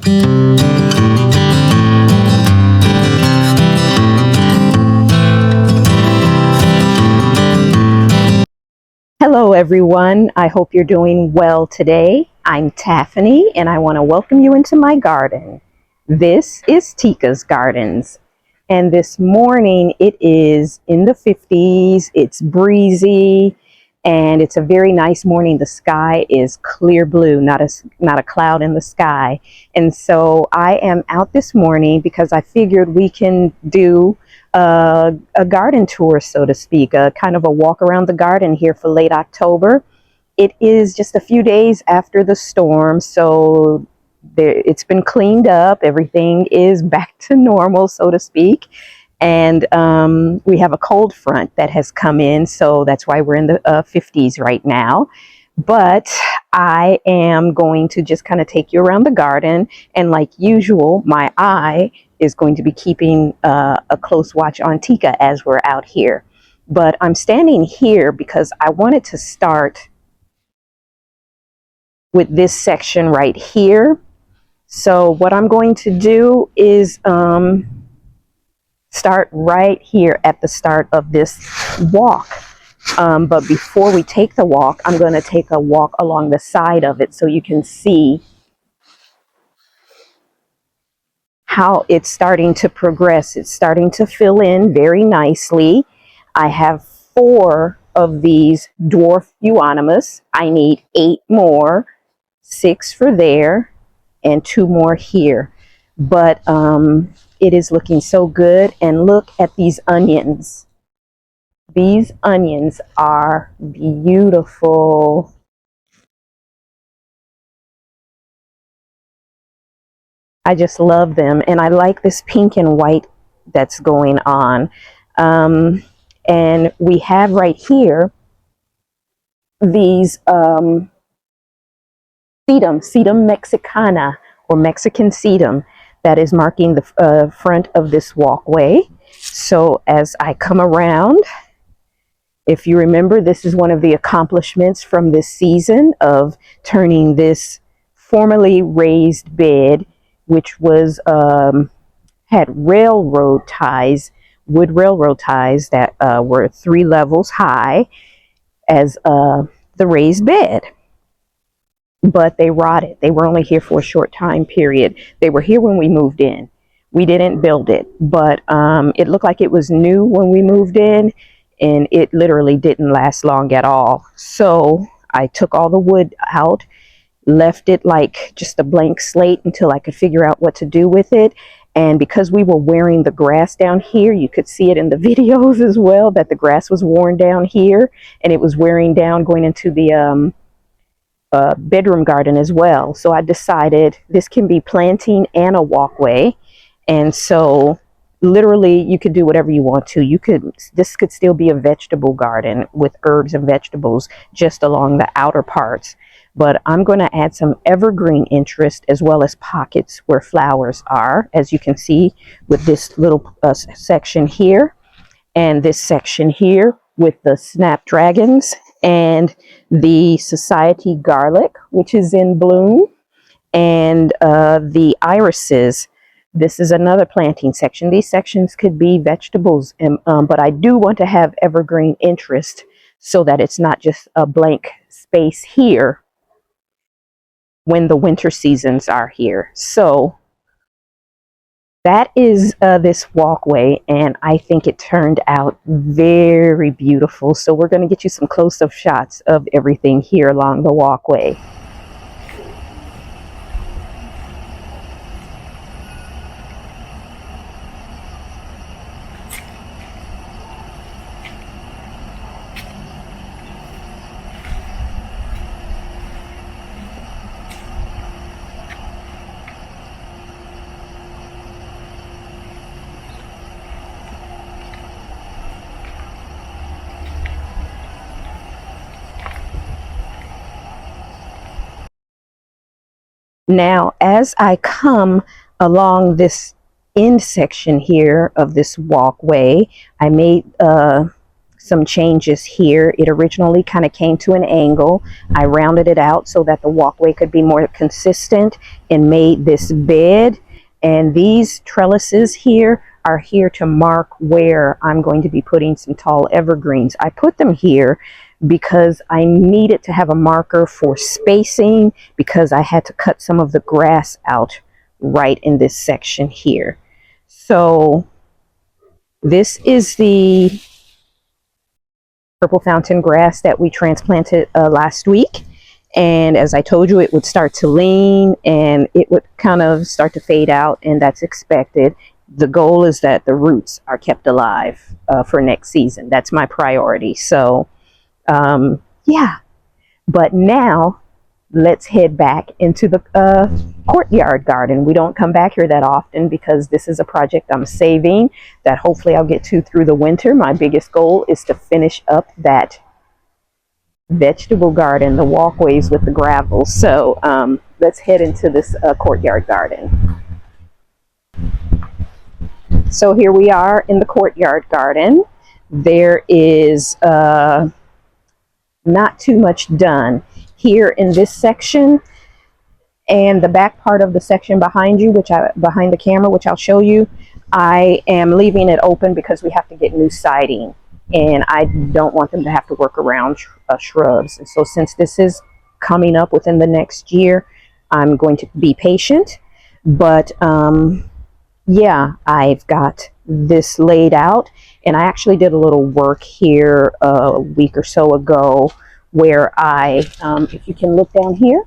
Hello everyone, I hope you're doing well today. I'm Taffany and I want to welcome you into my garden. This is Tika's Gardens, and this morning it is in the 50s, it's breezy, and it's a very nice morning. The sky is clear blue, not a cloud in the sky. And so I am out this morning because I figured we can do a garden tour, so to speak, a kind of a walk around the garden here for late October. It is just a few days after the storm, so it's been cleaned up. Everything is back to normal, so to speak. And we have a cold front that has come in, so that's why we're in the 50s right now. But I am going to just kind of take you around the garden, and like usual, my eye is going to be keeping a close watch on Tika as we're out here. But I'm standing here because I wanted to start with this section right here. So what I'm going to do is start right here at the start of this walk. But before we take the walk, I'm going to take a walk along the side of it so you can see how it's starting to progress. It's starting to fill in very nicely. I have 4 of these dwarf euonymus. I need 8 more, 6 for there, and 2 more here. But it is looking so good. And look at these onions. These onions are beautiful. I just love them. And I like this pink and white that's going on. And we have right here these sedum mexicana, or Mexican sedum, that is marking the front of this walkway. So as I come around, if you remember, this is one of the accomplishments from this season of turning this formerly raised bed, which was had railroad ties, wood railroad ties that were 3 levels high, as the raised bed. But they rotted. They were only here for a short time period. They were here when we moved in. We didn't build it, but it looked like it was new when we moved in, and it literally didn't last long at all. So I took all the wood out, left it like just a blank slate until I could figure out what to do with it. And because we were wearing the grass down here, you could see it in the videos as well, that the grass was worn down here, and it was wearing down going into the bedroom garden as well. So I decided this can be planting and a walkway. And so literally you could do whatever you want to. This could still be a vegetable garden with herbs and vegetables just along the outer parts. But I'm going to add some evergreen interest as well as pockets where flowers are, as you can see with this little section here and this section here with the snapdragons and the society garlic, which is in bloom, and the irises. This is another planting section. These sections could be vegetables, and, but I do want to have evergreen interest so that it's not just a blank space here when the winter seasons are here. So that is this walkway, and I think it turned out very beautiful. So we're going to get you some close-up shots of everything here along the walkway. Now, as I come along this end section here of this walkway, I made some changes here. It originally kind of came to an angle. I rounded it out so that the walkway could be more consistent and made this bed. And these trellises here are here to mark where I'm going to be putting some tall evergreens. I put them here because I needed to have a marker for spacing, because I had to cut some of the grass out right in this section here. So this is the purple fountain grass that we transplanted last week. And as I told you, it would start to lean and it would kind of start to fade out, and that's expected. The goal is that the roots are kept alive for next season. That's my priority. So yeah, but now let's head back into the courtyard garden. We don't come back here that often because this is a project I'm saving that hopefully I'll get to through the winter. My biggest goal is to finish up that vegetable garden, the walkways with the gravel. So let's head into this courtyard garden. So here we are in the courtyard garden. There is not too much done here in this section, and the back part of the section behind you, behind the camera, which I'll show you. I am leaving it open because we have to get new siding, and I don't want them to have to work around shrubs. And so since this is coming up within the next year, I'm going to be patient. But yeah, I've got this laid out, and I actually did a little work here a week or so ago where I, if you can look down here,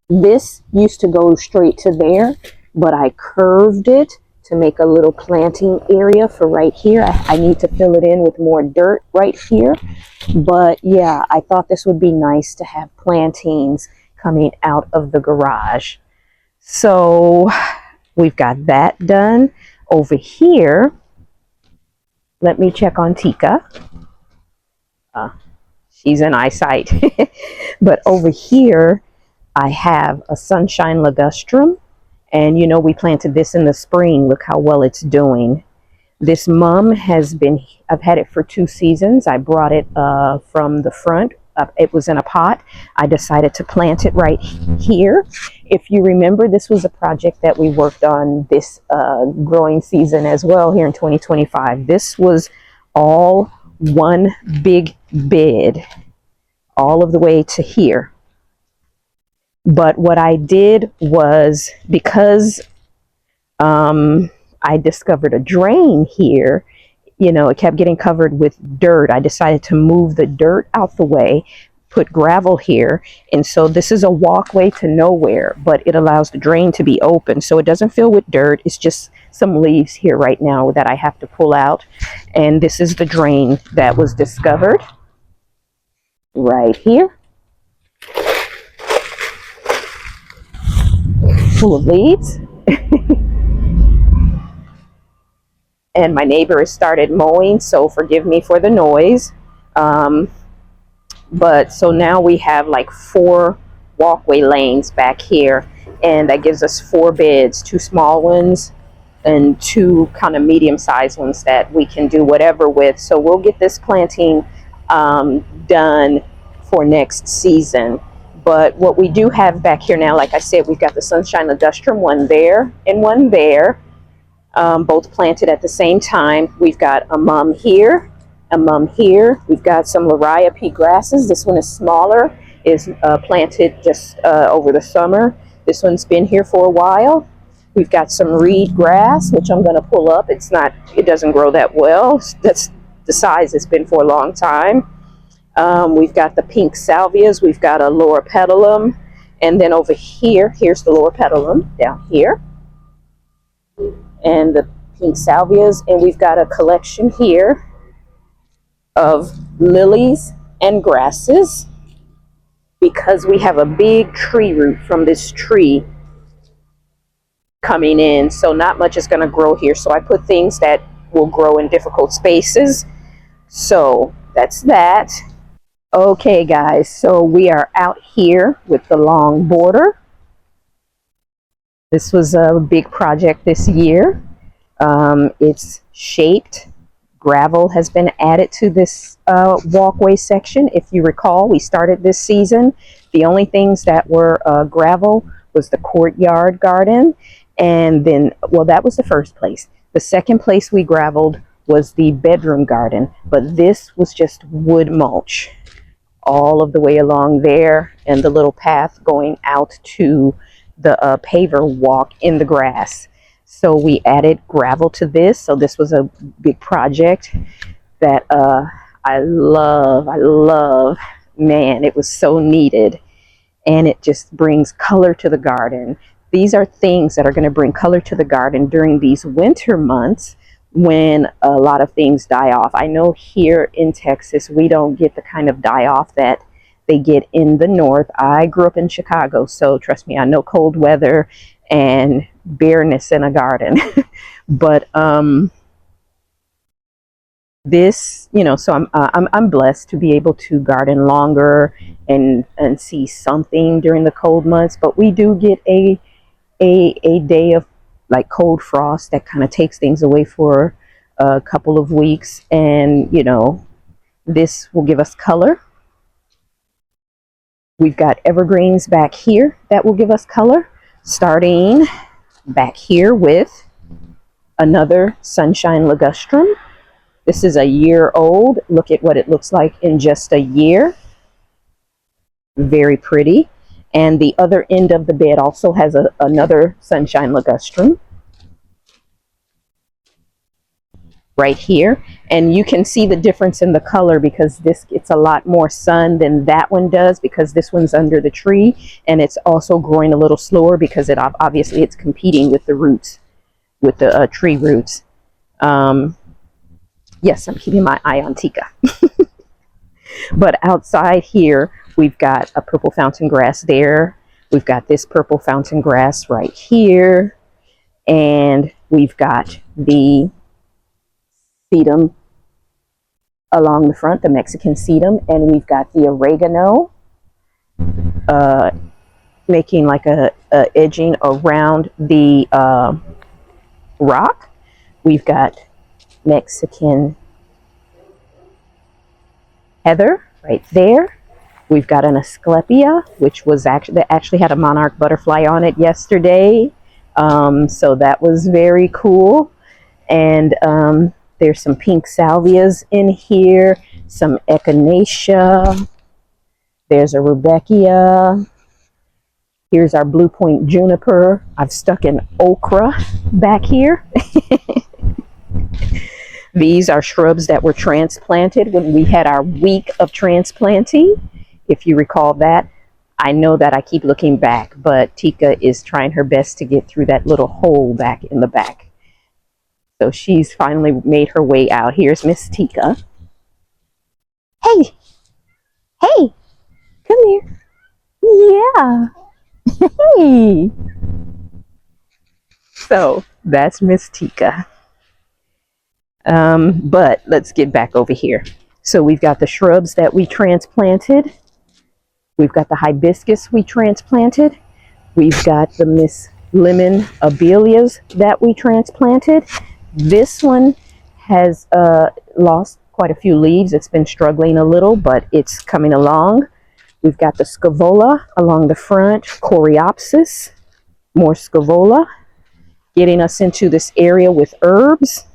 this used to go straight to there, but I curved it to make a little planting area for right here. I need to fill it in with more dirt right here. But yeah, I thought this would be nice to have plantings coming out of the garage. So we've got that done. Over here, let me check on Tika. She's in eyesight. But over here, I have a sunshine ligustrum. And you know, we planted this in the spring. Look how well it's doing. This mum has been, I've had it for 2 seasons. I brought it from the front. It was in a pot. I decided to plant it right here. If you remember, this was a project that we worked on this growing season as well here in 2025. This was all one big bed all of the way to here. But what I did was, because I discovered a drain here, you know, it kept getting covered with dirt. I decided to move the dirt out the way, put gravel here. And so this is a walkway to nowhere, but it allows the drain to be open. So it doesn't fill with dirt. It's just some leaves here right now that I have to pull out. And this is the drain that was discovered right here. Full of leaves. And my neighbor has started mowing, so forgive me for the noise. But so now we have like 4 walkway lanes back here, and that gives us 4 beds, 2 small ones and 2 kind of medium-sized ones that we can do whatever with. So we'll get this planting done for next season. But what we do have back here now, like I said, we've got the sunshine ligustrum, one there and one there, both planted at the same time. We've got a mum here, a mum here. We've got some Lariah pea grasses. This one is smaller, is planted just over the summer. This one's been here for a while. We've got some reed grass, which I'm going to pull up. It doesn't grow that well. That's the size it's been for a long time. We've got the pink salvias. We've got a lower petalum. And then over here, here's the lower petalum down here. And the pink salvias. And we've got a collection here of lilies and grasses, because we have a big tree root from this tree coming in. So not much is going to grow here. So I put things that will grow in difficult spaces. So that's that. Okay guys, so we are out here with the long border. This was a big project this year. It's shaped, gravel has been added to this walkway section. If you recall, we started this season. The only things that were gravel was the courtyard garden. And then, well, that was the first place. The second place we graveled was the bedroom garden. But this was just wood mulch all of the way along there, and the little path going out to the paver walk in the grass. So we added gravel to this. So this was a big project that I love. Man, it was so needed. And it just brings color to the garden. These are things that are going to bring color to the garden during these winter months when a lot of things die off. I know here in Texas, we don't get the kind of die off that they get in the north. I grew up in Chicago, so trust me, I know cold weather and bareness in a garden. But this, you know, so I'm blessed to be able to garden longer and see something during the cold months. But we do get a day of like cold frost that kind of takes things away for a couple of weeks, and you know, this will give us color. We've got evergreens back here that will give us color, starting back here with another sunshine ligustrum. This is a year old. Look at what it looks like in just a year. Very pretty. And the other end of the bed also has another sunshine ligustrum right here. And you can see the difference in the color because this gets a lot more sun than that one does, because this one's under the tree, and it's also growing a little slower because it obviously it's competing with the roots, with the tree roots. Yes, I'm keeping my eye on Tika. But outside here, we've got a purple fountain grass there. We've got this purple fountain grass right here. And we've got the sedum along the front, the Mexican sedum. And we've got the oregano making like a edging around the rock. We've got Mexican heather right there. We've got an asclepia, which was actually had a monarch butterfly on it yesterday. So that was very cool. And there's some pink salvias in here, some echinacea. There's a rudbeckia. Here's our blue point juniper. I've stuck an okra back here. These are shrubs that were transplanted when we had our week of transplanting. If you recall that, I know that I keep looking back, but Tika is trying her best to get through that little hole back in the back. So she's finally made her way out. Here's Miss Tika. Hey, hey, come here. Yeah. Hey. So that's Miss Tika. But let's get back over here. So we've got the shrubs that we transplanted. We've got the hibiscus we transplanted. We've got the Miss Lemon abelias that we transplanted. This one has lost quite a few leaves. It's been struggling a little, but it's coming along. We've got the scaevola along the front, coreopsis, more scaevola, getting us into this area with herbs.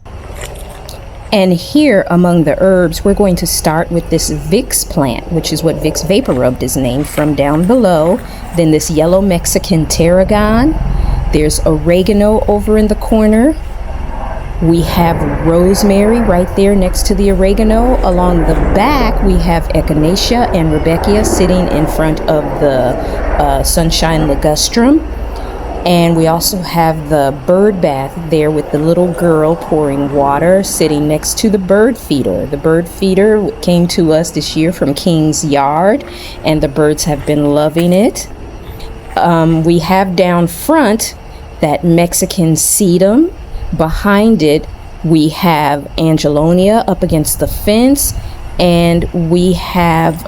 And here among the herbs, we're going to start with this Vicks plant, which is what Vicks Vapor Rubbed is named from down below. Then this yellow Mexican tarragon. There's oregano over in the corner. We have rosemary right there next to the oregano. Along the back, we have echinacea and rudbeckia sitting in front of the sunshine ligustrum. And we also have the bird bath there with the little girl pouring water sitting next to the bird feeder. The bird feeder came to us this year from King's Yard, and the birds have been loving it. We have down front that Mexican sedum. Behind it, we have Angelonia up against the fence, and we have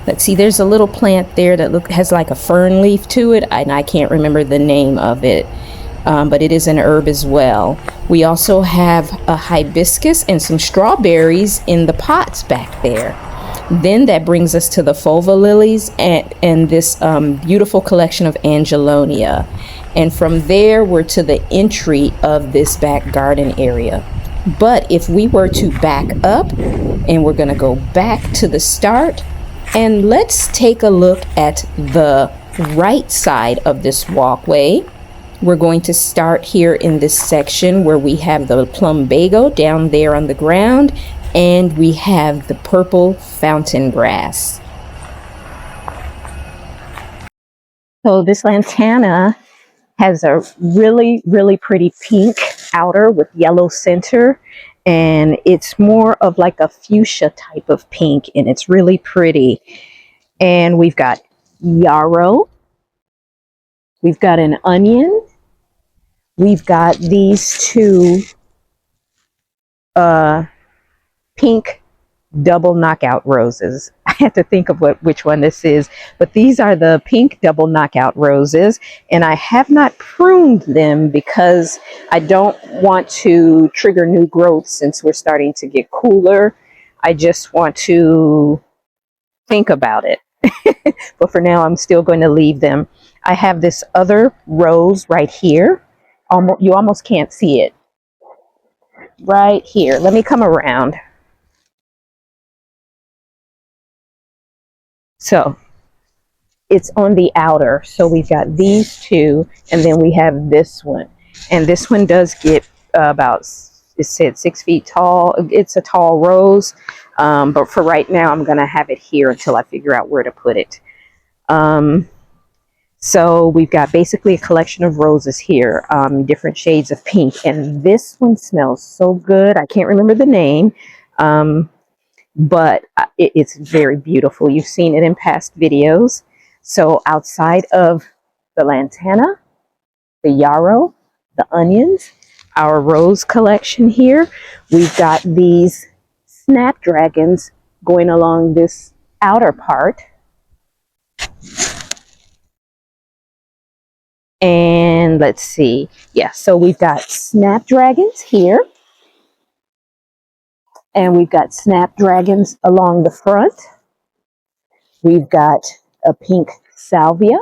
let's see, there's a little plant there that has like a fern leaf to it, and I can't remember the name of it. but it is an herb as well. We also have a hibiscus and some strawberries in the pots back there. Then that brings us to the fova lilies and this beautiful collection of angelonia. And from there, we're to the entry of this back garden area. But if we were to back up, and we're going to go back to the start, and let's take a look at the right side of this walkway. We're going to start here in this section where we have the plumbago down there on the ground, and we have the purple fountain grass. So this lantana has a really, really pretty pink outer with yellow center. And it's more of like a fuchsia type of pink, and it's really pretty. And we've got yarrow. We've got an onion. We've got these two pink double knockout roses. I have to think of which one this is, but these are the pink double knockout roses, and I have not pruned them because I don't want to trigger new growth since we're starting to get cooler. I just want to think about it. But for now, I'm still going to leave them. I have this other rose right here. You almost can't see it. Right here. Let me come around. So it's on the outer. So we've got these two, and then we have this one. And this one does get about, it said 6 feet tall. It's a tall rose. But for right now, I'm going to have it here until I figure out where to put it. So we've got basically a collection of roses here, different shades of pink. And this one smells so good. I can't remember the name. But it's very beautiful. You've seen it in past videos. So outside of the lantana, the yarrow, the onions, our rose collection here, we've got these snapdragons going along this outer part. And let's see. Yeah, so we've got snapdragons here. And we've got snapdragons along the front. We've got a pink salvia.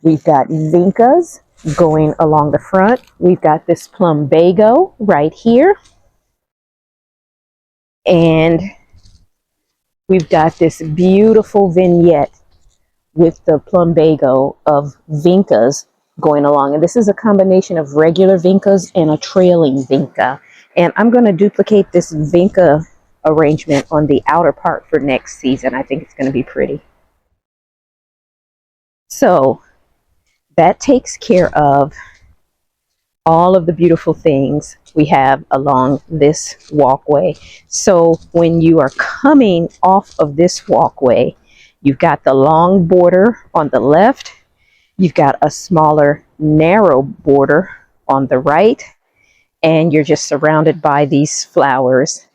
We've got vincas going along the front. We've got this plumbago right here. And we've got this beautiful vignette with the plumbago of vincas going along. And this is a combination of regular vincas and a trailing vinca. And I'm going to duplicate this vinca arrangement on the outer part for next season. I think it's going to be pretty. So that takes care of all of the beautiful things we have along this walkway. So when you are coming off of this walkway, you've got the long border on the left. You've got a smaller, narrow border on the right. And you're just surrounded by these flowers.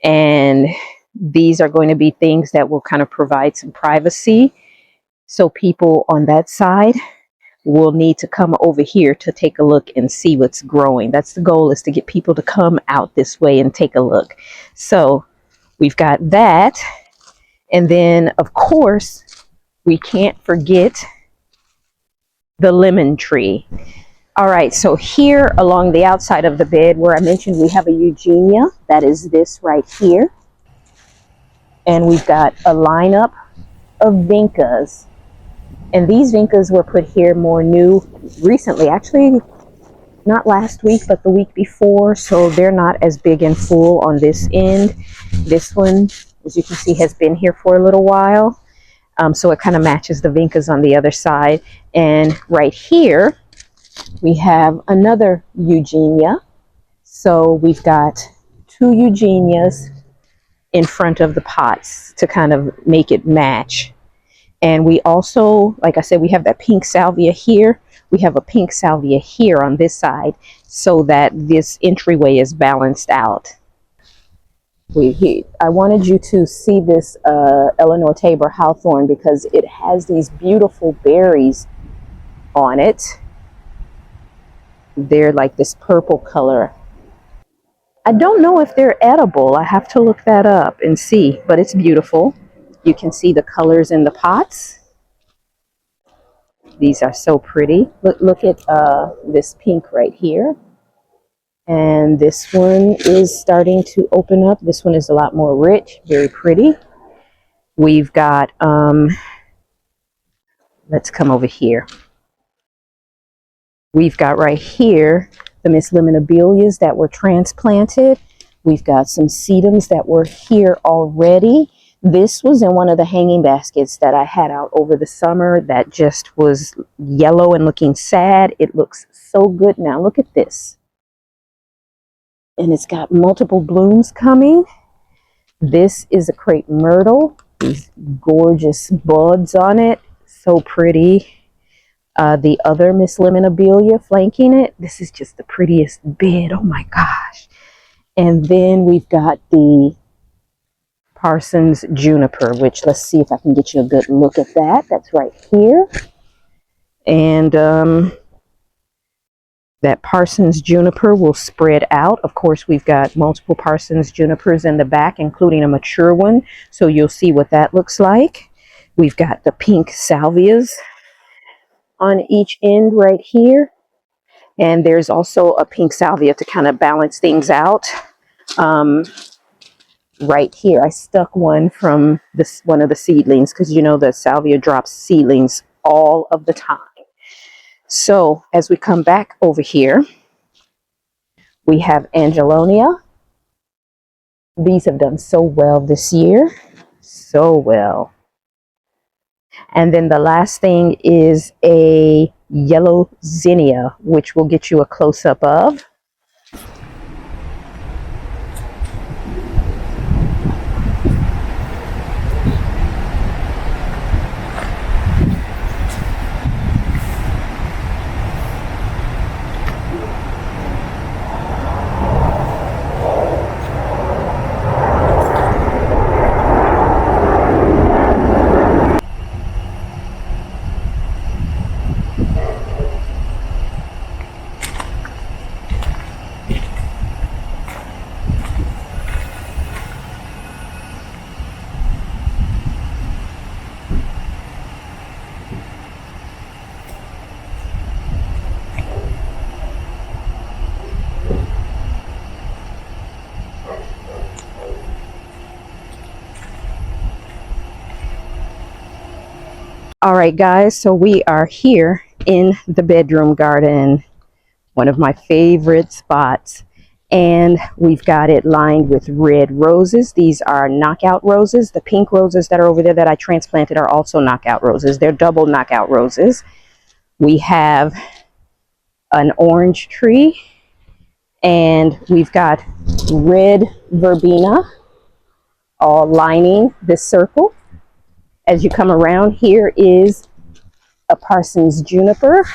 And these are going to be things that will kind of provide some privacy. So people on that side will need to come over here to take a look and see what's growing. That's the goal, is to get people to come out this way and take a look. So we've got that. And then, of course, we can't forget the lemon tree. All right, so here along the outside of the bed where I mentioned we have a eugenia, that is this right here. And we've got a lineup of vincas. And these vincas were put here more new recently, actually not last week, but the week before. So they're not as big and full on this end. This one, as you can see, has been here for a little while. So it kind of matches the vincas on the other side. And right here, we have another eugenia. So we've got two eugenias in front of the pots to kind of make it match. And we also, like I said, we have that pink salvia here. We have a pink salvia here on this side so that this entryway is balanced out. I wanted you to see this Eleanor Tabor hawthorn because it has these beautiful berries on it. They're like this purple color. I don't know if they're edible. I have to look that up and see, but it's beautiful. You can see the colors in the pots. These are so pretty. Look at this pink right here. And this one is starting to open up. This one is a lot more rich, very pretty. We've got, let's come over here. We've got right here the Miss Limonabelias that were transplanted. We've got some sedums that were here already. This was in one of the hanging baskets that I had out over the summer that just was yellow and looking sad. It looks so good now. Look at this. And it's got multiple blooms coming. This is a crepe myrtle. These gorgeous buds on it. So pretty. The other Miss Limonabilia flanking it. This is just the prettiest bed. Oh my gosh. And then we've got the Parsons Juniper, which let's see if I can get you a good look at that. That's right here. And that Parsons Juniper will spread out. Of course, we've got multiple Parsons Junipers in the back, including a mature one. So you'll see what that looks like. We've got the pink salvias on each end right here. And there's also a pink salvia to kind of balance things out. Right here, I stuck one from this one of the seedlings because you know the salvia drops seedlings all of the time. So as we come back over here, we have Angelonia. These have done so well this year, so well. And then the last thing is a yellow zinnia, which we'll get you a close-up of. All right, guys, so we are here in the bedroom garden, one of my favorite spots. And we've got it lined with red roses. These are knockout roses. The pink roses that are over there that I transplanted are also knockout roses. They're double knockout roses. We have an orange tree, and we've got red verbena all lining this circle. As you come around, here is a Parsons juniper.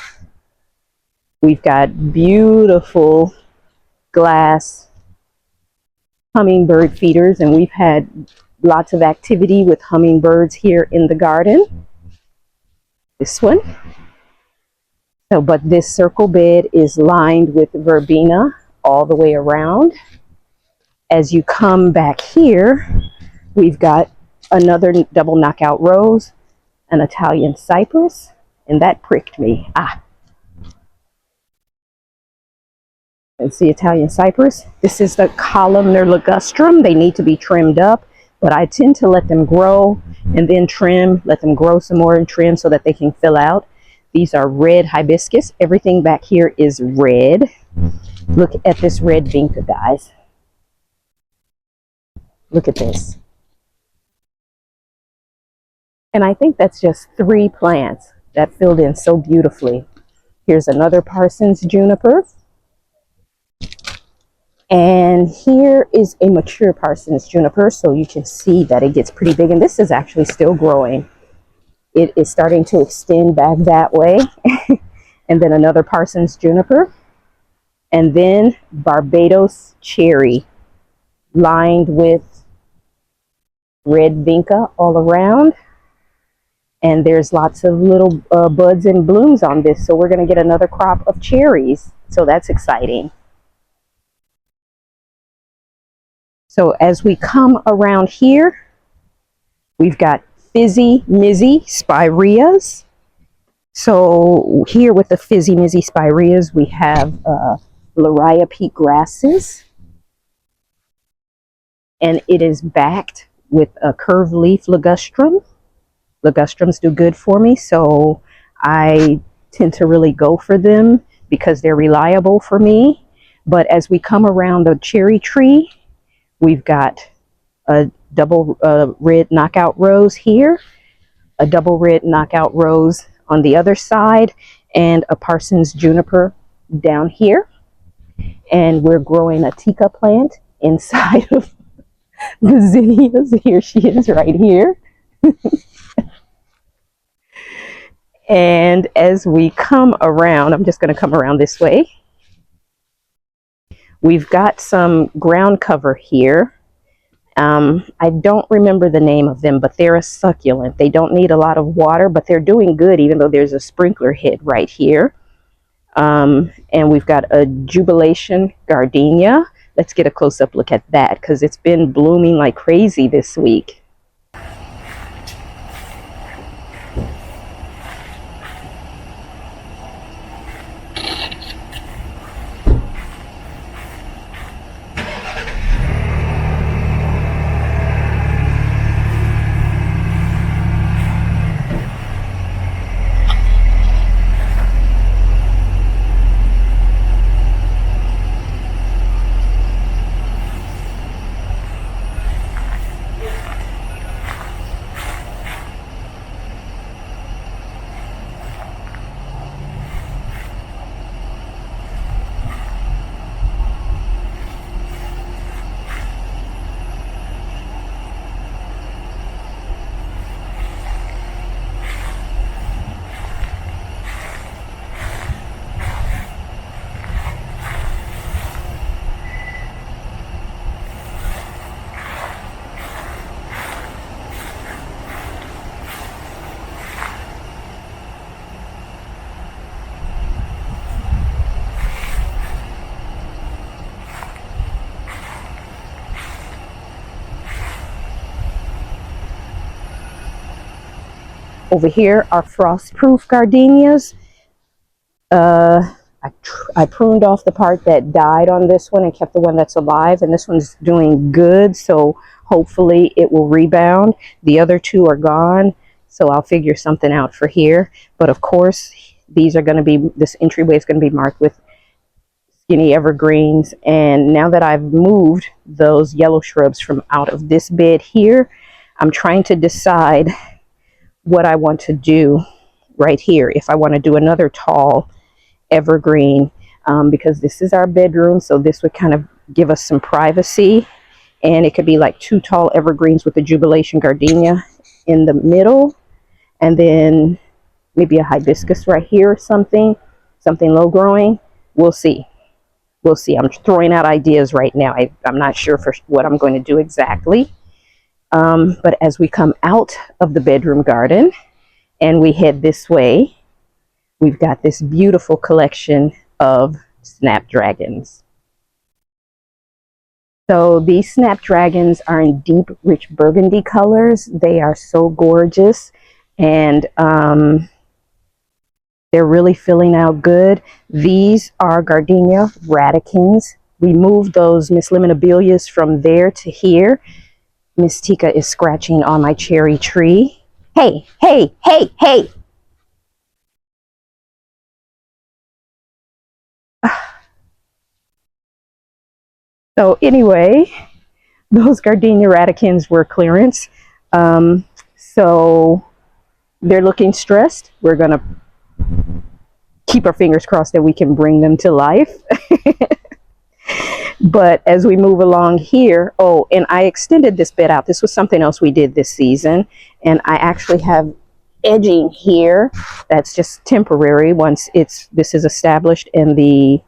We've got beautiful glass hummingbird feeders, and we've had lots of activity with hummingbirds here in the garden. This one. So, but this circle bed is lined with verbena all the way around. As you come back here, we've got another double knockout rose, an Italian cypress, and that pricked me. It's the Italian cypress. This is the columnar ligustrum. They need to be trimmed up, but I tend to let them grow and then trim, let them grow some more and trim so that they can fill out. These are red hibiscus. Everything back here is red. Look at this red vinca, guys. Look at this. And I think that's just 3 plants that filled in so beautifully. Here's another Parsons juniper. And here is a mature Parsons juniper, so you can see that it gets pretty big. And this is actually still growing. It is starting to extend back that way. And then another Parsons juniper. And then Barbados cherry, lined with red vinca all around. And there's lots of little buds and blooms on this, so we're going to get another crop of cherries. So that's exciting. So as we come around here, we've got Fizzy Mizzy Spireas. So here with the Fizzy Mizzy Spireas, we have Liriope grasses. And it is backed with a curved leaf ligustrum. Ligustrums do good for me, so I tend to really go for them because they're reliable for me. But as we come around the cherry tree, we've got a double red knockout rose here, a double red knockout rose on the other side, and a Parsons juniper down here. And we're growing a Tika plant inside of the zinnias. Here she is right here. And as we come around, I'm just going to come around this way. We've got some ground cover here. I don't remember the name of them, but they're a succulent. They don't need a lot of water, but they're doing good, even though there's a sprinkler head right here. And we've got a jubilation gardenia. Let's get a close-up look at that because it's been blooming like crazy this week. Over here are frost-proof gardenias. I pruned off the part that died on this one and kept the one that's alive, and this one's doing good, so hopefully it will rebound. The other two are gone, so I'll figure something out for here. But of course, these are going to be, this entryway is going to be marked with skinny evergreens. And now that I've moved those yellow shrubs from out of this bed here, I'm trying to decide what I want to do right here. If I want to do another tall evergreen, because this is our bedroom, so this would kind of give us some privacy, and it could be like two tall evergreens with a jubilation gardenia in the middle, and then maybe a hibiscus right here or something low growing. We'll see. I'm throwing out ideas right now. I'm not sure for what I'm going to do exactly. But as we come out of the bedroom garden and we head this way, we've got this beautiful collection of snapdragons. So these snapdragons are in deep, rich burgundy colors. They are so gorgeous, and they're really filling out good. These are gardenia radicans. We moved those Miss Limonabilias from there to here. Miss Tika is scratching on my cherry tree. Hey, hey, hey, hey. So anyway, those gardenia radicans were clearance. So they're looking stressed. We're going to keep our fingers crossed that we can bring them to life. But as we move along here, oh, and I extended this bed out. This was something else we did this season. And I actually have edging here that's just temporary once this is established in the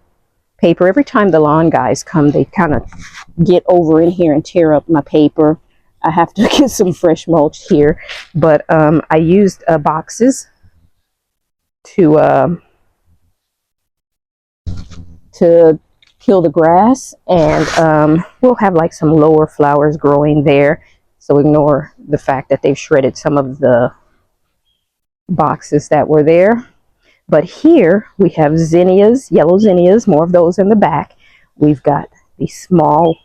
paper. Every time the lawn guys come, they kind of get over in here and tear up my paper. I have to get some fresh mulch here. But I used boxes to to kill the grass, and we'll have like some lower flowers growing there. So ignore the fact that they've shredded some of the boxes that were there. But here we have zinnias, yellow zinnias, more of those in the back. We've got these small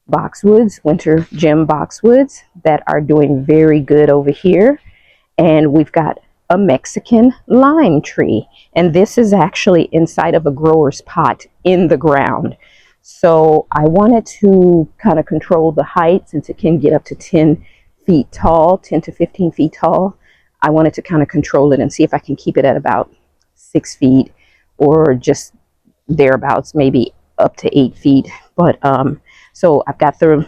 boxwoods, winter gem boxwoods, that are doing very good over here. And we've got a Mexican lime tree. And this is actually inside of a grower's pot in the ground. So I wanted to kind of control the height, since it can get up to 10 feet tall, 10 to 15 feet tall. I wanted to kind of control it and see if I can keep it at about 6 feet, or just thereabouts, maybe up to 8 feet. But so I've got the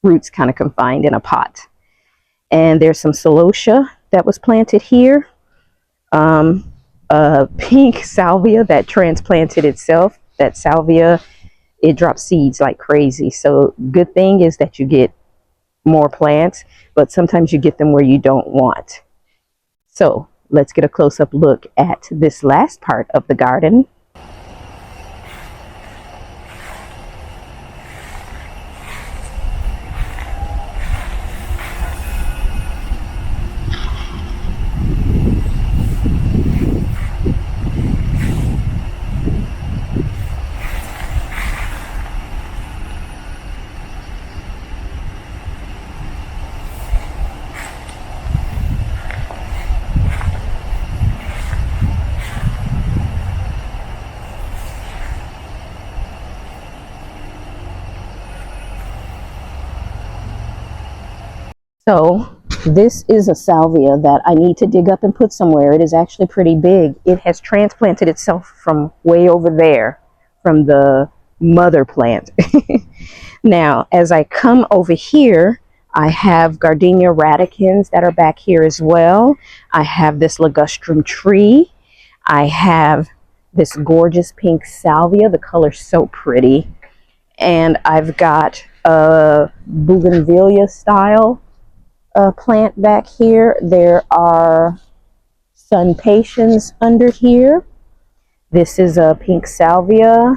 roots kind of confined in a pot. And there's some celosia that was planted here. A pink salvia that transplanted itself. That salvia, it drops seeds like crazy. So good thing is that you get more plants, but sometimes you get them where you don't want. So let's get a close-up look at this last part of the garden. So this is a salvia that I need to dig up and put somewhere. It is actually pretty big. It has transplanted itself from way over there, from the mother plant. Now, as I come over here, I have gardenia radicans that are back here as well. I have this ligustrum tree. I have this gorgeous pink salvia. The color's so pretty. And I've got a bougainvillea style plant back here. There are sun patiens under here. This is a pink salvia.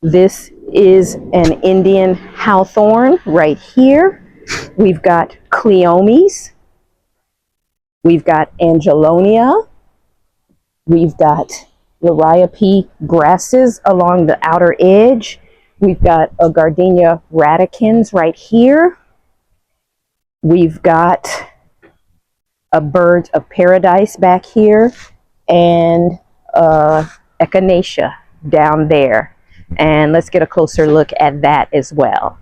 This is an Indian hawthorn right here. We've got cleomes. We've got angelonia. We've got liriope grasses along the outer edge. We've got a gardenia radicans right here. We've got a bird of paradise back here, and echinacea down there. And let's get a closer look at that as well.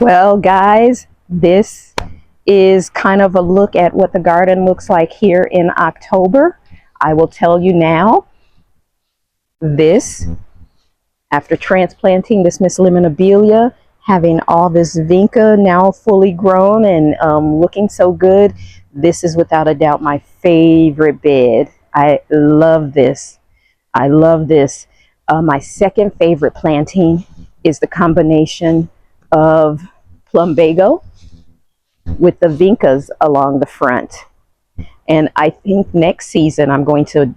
Well, guys, this is kind of a look at what the garden looks like here in October. I will tell you now, this, after transplanting this Miss Limonibelia, having all this vinca now fully grown and looking so good, this is without a doubt my favorite bed. I love this. I love this. My second favorite planting is the combination of plumbago with the vincas along the front. And I think next season I'm going to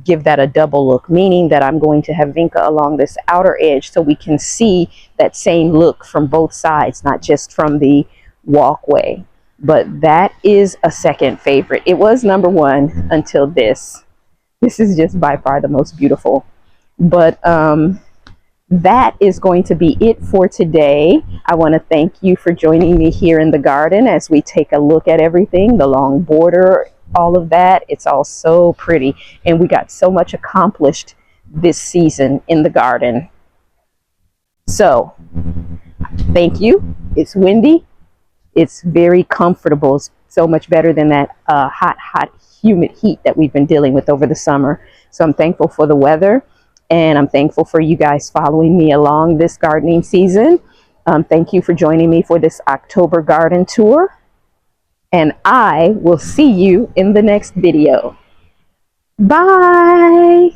give that a double look, meaning that I'm going to have vinca along this outer edge so we can see that same look from both sides, not just from the walkway. But that is a second favorite. It was number one until this. This is just by far the most beautiful. But that is going to be it for today. I want to thank you for joining me here in the garden as we take a look at everything, the long border, all of that. It's all so pretty, and we got so much accomplished this season in the garden. So thank you. It's windy. It's very comfortable. It's so much better than that hot, humid heat that we've been dealing with over the summer. So I'm thankful for the weather. And I'm thankful for you guys following me along this gardening season. Thank you for joining me for this October garden tour. And I will see you in the next video. Bye.